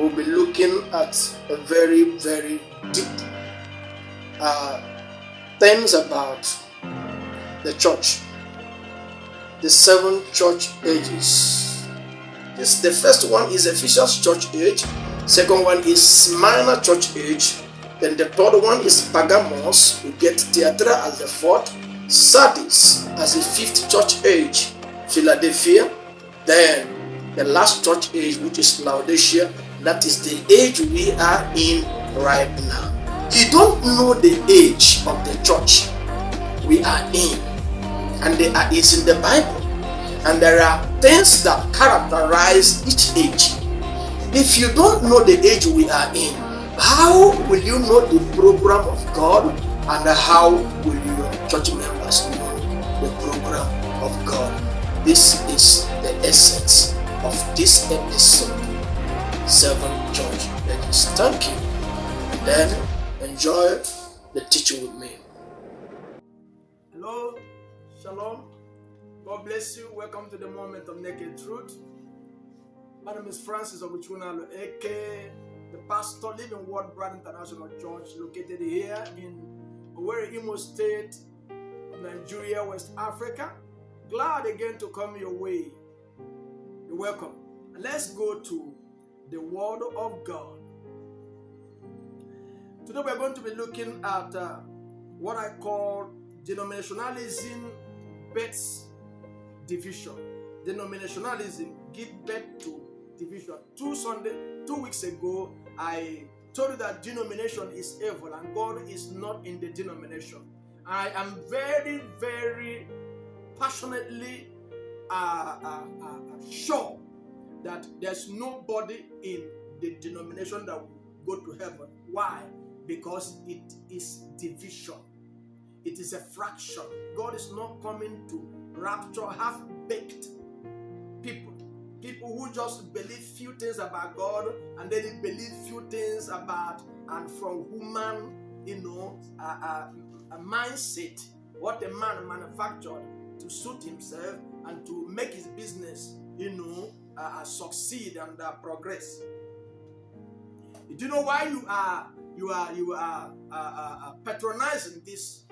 we'll be looking at a very, very deep things about the church, the 7 church ages. The first one is Ephesus church age, second one is Smyrna church age, then the third one is Pergamos. We get Thyatira as the 4th, Sardis as the 5th church age, Philadelphia, then the last church age, which is Laodicea. That is the age we are in right now. You don't know the age of the church we are in, and it's in the Bible, and there are things that characterize each age. If you don't know the age we are in, how will you know the program of God, and how will your church members know the program of God? This is the essence of this episode, 7 church ages. Thank you, and then enjoy the teaching with me. Hello, shalom, God bless you. Welcome to the moment of naked truth. My name is Francis Oguchunalo Ekeh, the pastor, Living Word Brand International Church, located here in Owerri, Imo State, Nigeria, West Africa. Glad again to come your way. You're welcome. Let's go to the Word of God. Today we're going to be looking at what I call denominationalism births division. Denominationalism give birth to division. 2 weeks ago, I told you that denomination is evil and God is not in the denomination. I am very, very passionately sure that there's nobody in the denomination that will go to heaven. Why? Because it is division. It is a fraction. God is not coming to rapture half-baked people who just believe few things about God, and then they believe few things about and from human, a mindset, what a man manufactured to suit himself and to make his business, succeed and progress. Do you know why you are patronizing this,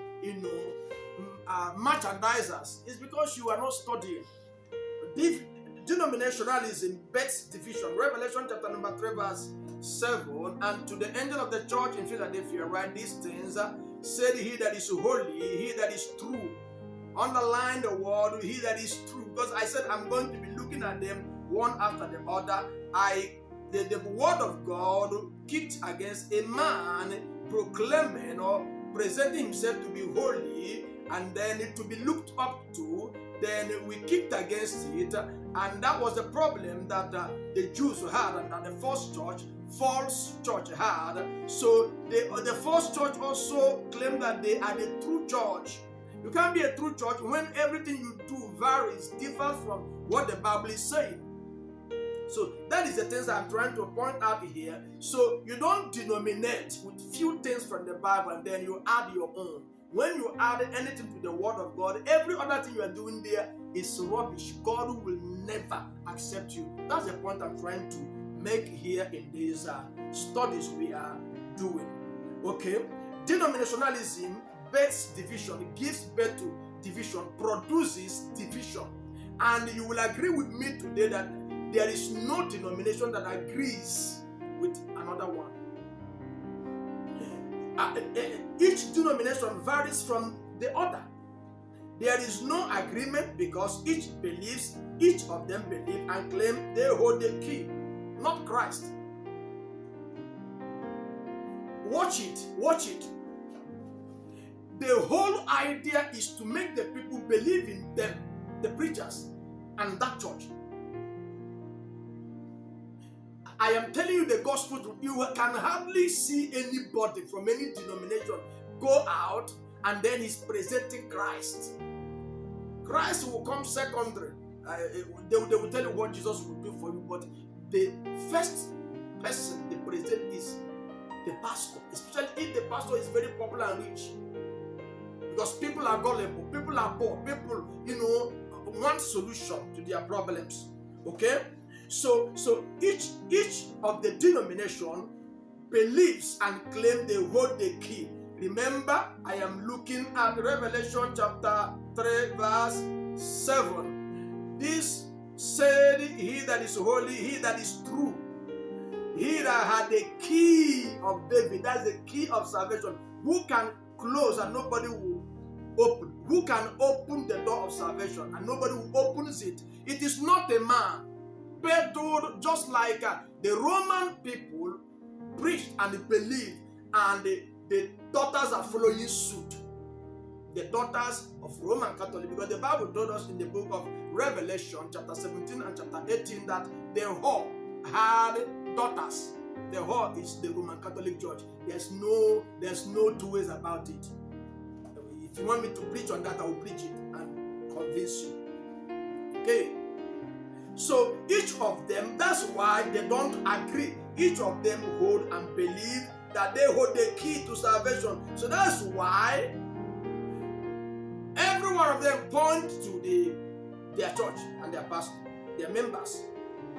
merchandisers? It's because you are not studying. Denominationalism births division. Revelation chapter number 3 verse 7. And to the angel of the church in Philadelphia write these things, said he that is holy, he that is true. Underline the word, he that is true. Because I said I'm going to be looking at them one after the other. The word of God kicked against a man proclaiming or presenting himself to be holy and then to be looked up to. Then we kicked against it, and that was the problem that the Jews had and that the false church had. So the false church also claimed that they are the true church. You can't be a true church when everything you do varies, differs from what the Bible is saying. So that is the things I'm trying to point out here. So you don't denominate with few things from the Bible and then you add your own. When you add anything to the word of God, every other thing you are doing there is rubbish. God will never accept you. That's the point I'm trying to make here in these studies we are doing. Okay? Denominationalism births division, gives birth to division, produces division. And you will agree with me today that there is no denomination that agrees with another one. Each denomination varies from the other. There is no agreement because each of them believe and claim they hold the key, not Christ. Watch it. The whole idea is to make the people believe in them, the preachers, and that church. I am telling you the gospel. You can hardly see anybody from any denomination go out and then he's presenting Christ. Christ will come secondary. They will tell you what Jesus will do for you, but the first person they present is the pastor, especially if the pastor is very popular and rich. Because people are gullible, people are poor, people, want solution to their problems. Okay? So each of the denomination believes and claim they hold the key. Remember, I am looking at Revelation chapter 3 verse 7. This said, he that is holy, he that is true, he that had the key of David, that's the key of salvation, who can close and nobody will open, who can open the door of salvation and nobody will opens it. It is not a man. Pedro, just like the Roman people preached and believed, and the daughters are following suit. The daughters of Roman Catholic, because the Bible told us in the book of Revelation, chapter 17 and chapter 18, that the whore had daughters. The whore is the Roman Catholic Church. There's no two ways about it. If you want me to preach on that, I will preach it and convince you. Okay? So each of them, that's why they don't agree. Each of them hold and believe that they hold the key to salvation. So that's why every one of them point to their church and their pastor. Their members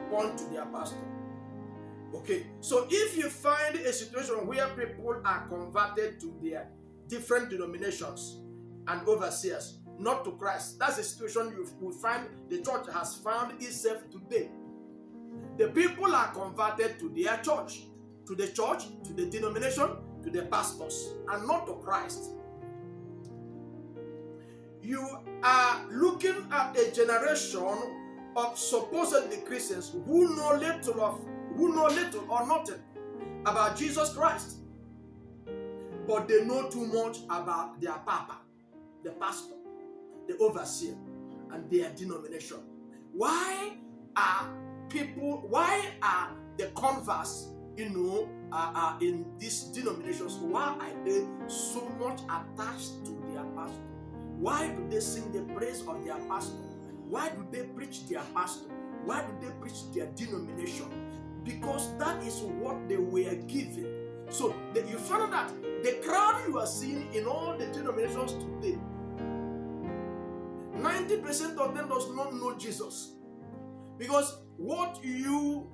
point to their pastor. Okay, so if you find a situation where people are converted to their different denominations and overseers, not to Christ, that's a situation you will find the church has found itself today. The people are converted to their church, to the denomination, to the pastors, and not to Christ. You are looking at a generation of supposedly Christians who know little or nothing about Jesus Christ, but they know too much about their papa, the pastor, the overseer, and their denomination. Why are the converts, in these denominations, why are they so much attached to their pastor? Why do they sing the praise of their pastor? Why do they preach their pastor? Why do they preach their denomination? Because that is what they were given. So you find that the crowd you are seeing in all the denominations today, 90% of them does not know Jesus. Because what you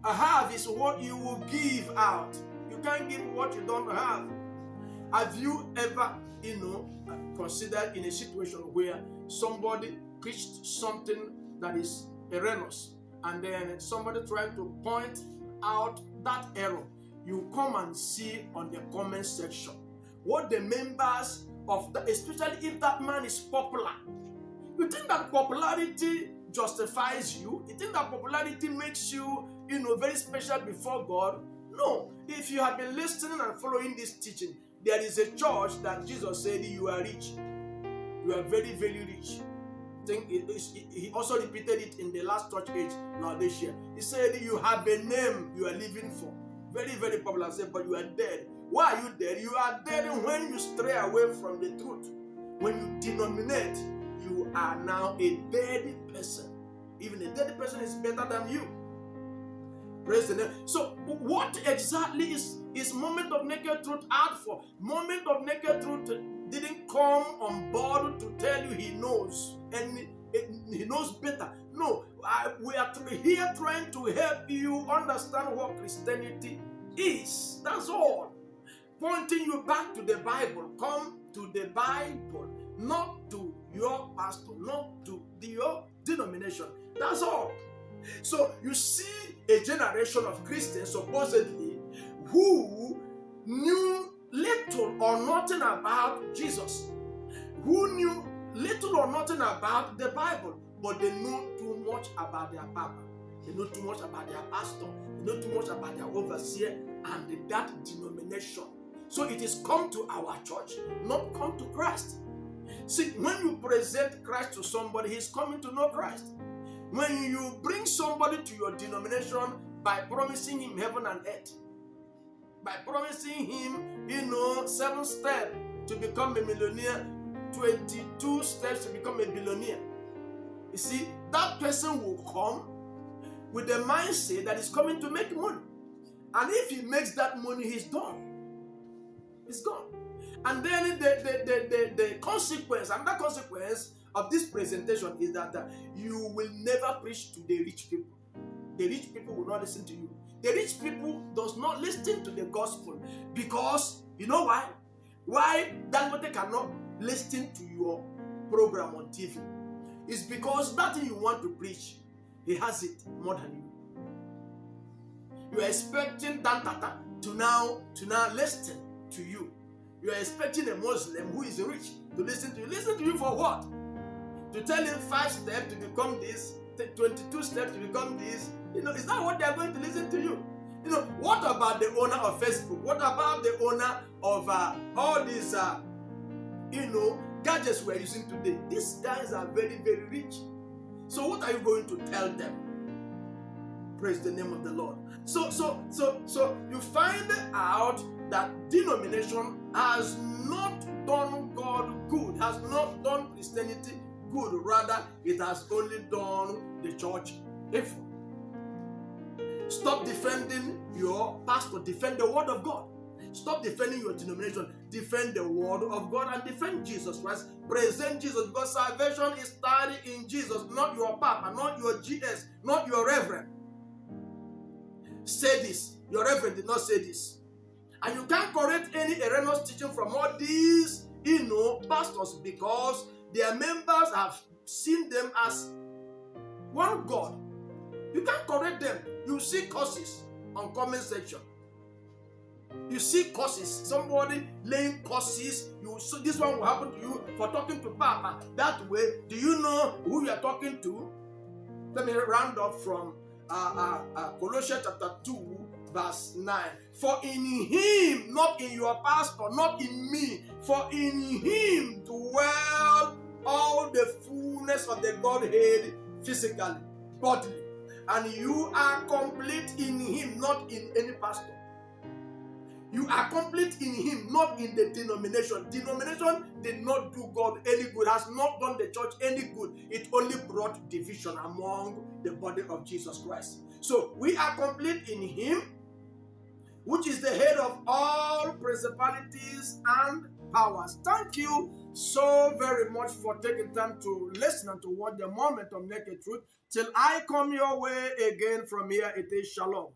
have is what you will give out. You can't give what you don't have. Have you ever, considered in a situation where somebody preached something that is erroneous, and then somebody trying to point out that error? You come and see on the comment section what the members of the, especially if that man is popular. You think that popularity justifies you? You think that popularity makes you, very special before God? No. If you have been listening and following this teaching, there is a church that Jesus said you are rich. You are very, very rich. I think he also repeated it in the last church age, Laodicea. He said you have a name you are living for. Very, very popular. I said, but you are dead. Why are you dead? You are dead when you stray away from the truth. When you denominate, you are now a dead person. Even a dead person is better than you. Praise the name. So, what exactly is Moment of Naked Truth out for? Moment of Naked Truth didn't come on board to tell you he knows and he knows better. No, we are here trying to help you understand what Christianity is. That's all. Pointing you back to the Bible. Come to the Bible, not to your pastor, not to your denomination. That's all. So you see a generation of Christians supposedly who knew little or nothing about Jesus, who knew little or nothing about the Bible, but they know too much about their papa. They know too much about their pastor. They know too much about their overseer and that denomination. So it is come to our church, not come to Christ. See, when you present Christ to somebody, he's coming to know Christ. When you bring somebody to your denomination by promising him heaven and earth, by promising him, 7 steps to become a millionaire, 22 steps to become a billionaire, you see, that person will come with the mindset that he's coming to make money. And if he makes that money, he's done. It's gone. And then the consequence, and that consequence of this presentation is that you will never preach to the rich people. The rich people will not listen to you. The rich people does not listen to the gospel because, you know why? Why Dangote cannot listen to your program on TV? It's because that thing you want to preach, he has it more than you. You are expecting Dan Tata to now listen to you. You are expecting a Muslim who is rich to listen to you. Listen to you for what? To tell him 5 steps to become this, 22 steps to become this. Is that what they are going to listen to you? What about the owner of Facebook? What about the owner of all these, gadgets we're using today? These guys are very, very rich. So what are you going to tell them? Praise the name of the Lord. So you find out that denomination has not done God good, has not done Christianity good. Rather, it has only done the church evil. Stop defending your pastor. Defend the word of God. Stop defending your denomination. Defend the word of God and defend Jesus Christ. Present Jesus, because salvation is started in Jesus, not your papa, not your GS, not your reverend. Say this. Your reverend did not say this. And you can't correct any erroneous teaching from all these, pastors, because their members have seen them as one God. You can't correct them. You see curses on comment section. You see curses. Somebody laying curses. So this one will happen to you for talking to Papa that way. Do you know who you are talking to? Let me round up from Colossians chapter 2, verse 9. For in him, not in your pastor, not in me, for in him dwell all the fullness of the Godhead physically, bodily. And you are complete in him, not in any pastor. You are complete in him, not in the denomination. Denomination did not do God any good, has not done the church any good. It only brought division among the body of Jesus Christ. So we are complete in him, which is the head of all principalities and powers. Thank you so very much for taking time to listen and to watch the Moment of Naked Truth. Till I come your way again from here, it is Shalom.